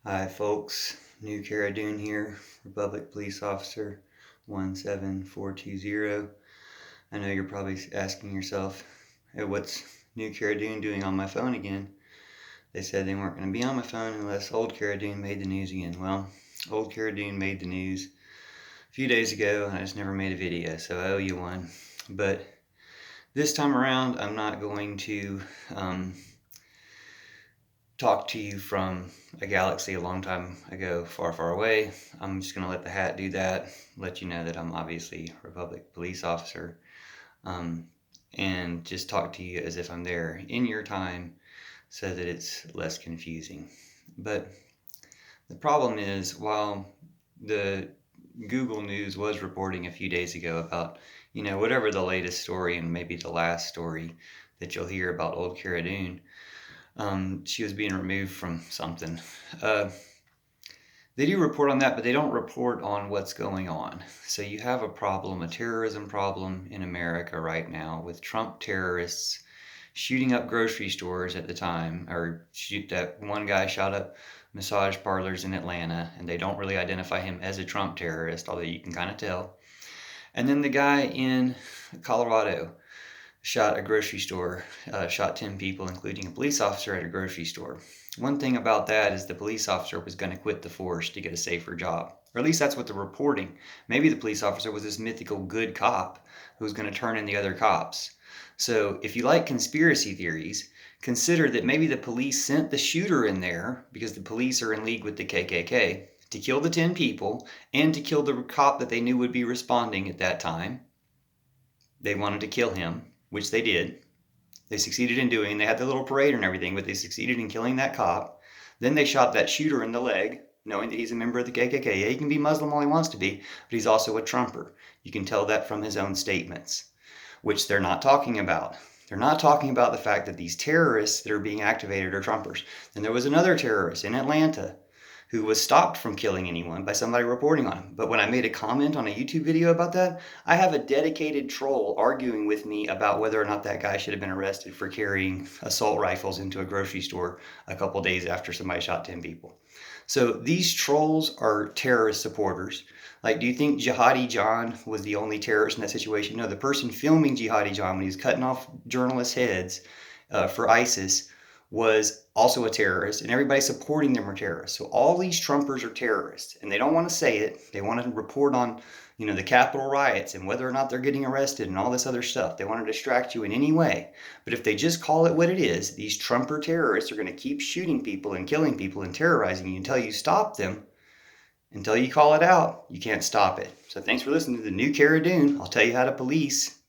Hi folks, new Cara Dune here, Republic Police Officer 17420. I know you're probably asking yourself, hey, what's new Cara Dune doing on my phone again? They said they weren't going to be on my phone unless old Cara Dune made the news again. Well, old Cara Dune made the news a few days ago and I just never made a video, so I owe you one. But this time around, I'm not going to talk to you from a galaxy a long time ago, far, far away. I'm just going to let the hat do that, let you know that I'm obviously a Republic police officer, and just talk to you as if I'm there in your time so that it's less confusing. But the problem is, while the Google News was reporting a few days ago about, whatever the latest story and maybe the last story that you'll hear about old Cara Dune, she was being removed from something. They do report on that, but they don't report on what's going on. So you have a problem, a terrorism problem in America right now with Trump terrorists shooting up grocery stores at the time, or that one guy shot up massage parlors in Atlanta, and they don't really identify him as a Trump terrorist, although you can kind of tell. And then the guy in Colorado shot a grocery store, shot 10 people, including a police officer at a grocery store. One thing about that is the police officer was going to quit the force to get a safer job. Or at least that's what they're reporting. Maybe the police officer was this mythical good cop who was going to turn in the other cops. So if you like conspiracy theories, consider that maybe the police sent the shooter in there because the police are in league with the KKK to kill the 10 people and to kill the cop that they knew would be responding at that time. They wanted to kill him, which they did. They succeeded in doing. They had the little parade and everything, but they succeeded in killing that cop. Then they shot that shooter in the leg, knowing that he's a member of the KKK. Yeah, he can be Muslim all he wants to be, but he's also a Trumper. You can tell that from his own statements, which they're not talking about. They're not talking about the fact that these terrorists that are being activated are Trumpers. And there was another terrorist in Atlanta who was stopped from killing anyone by somebody reporting on him. But when I made a comment on a YouTube video about that, I have a dedicated troll arguing with me about whether or not that guy should have been arrested for carrying assault rifles into a grocery store a couple days after somebody shot 10 people. So these trolls are terrorist supporters. Like, do you think Jihadi John was the only terrorist in that situation? No, the person filming Jihadi John when he was cutting off journalists' heads for ISIS was also a terrorist, and everybody supporting them are terrorists. So all these Trumpers are terrorists, and they don't want to say it. They want to report on, the Capitol riots and whether or not they're getting arrested and all this other stuff. They want to distract you in any way. But if they just call it what it is, these Trumper terrorists are going to keep shooting people and killing people and terrorizing you until you stop them. Until you call it out, you can't stop it. So thanks for listening to the new Cara Dune. I'll tell you how to police.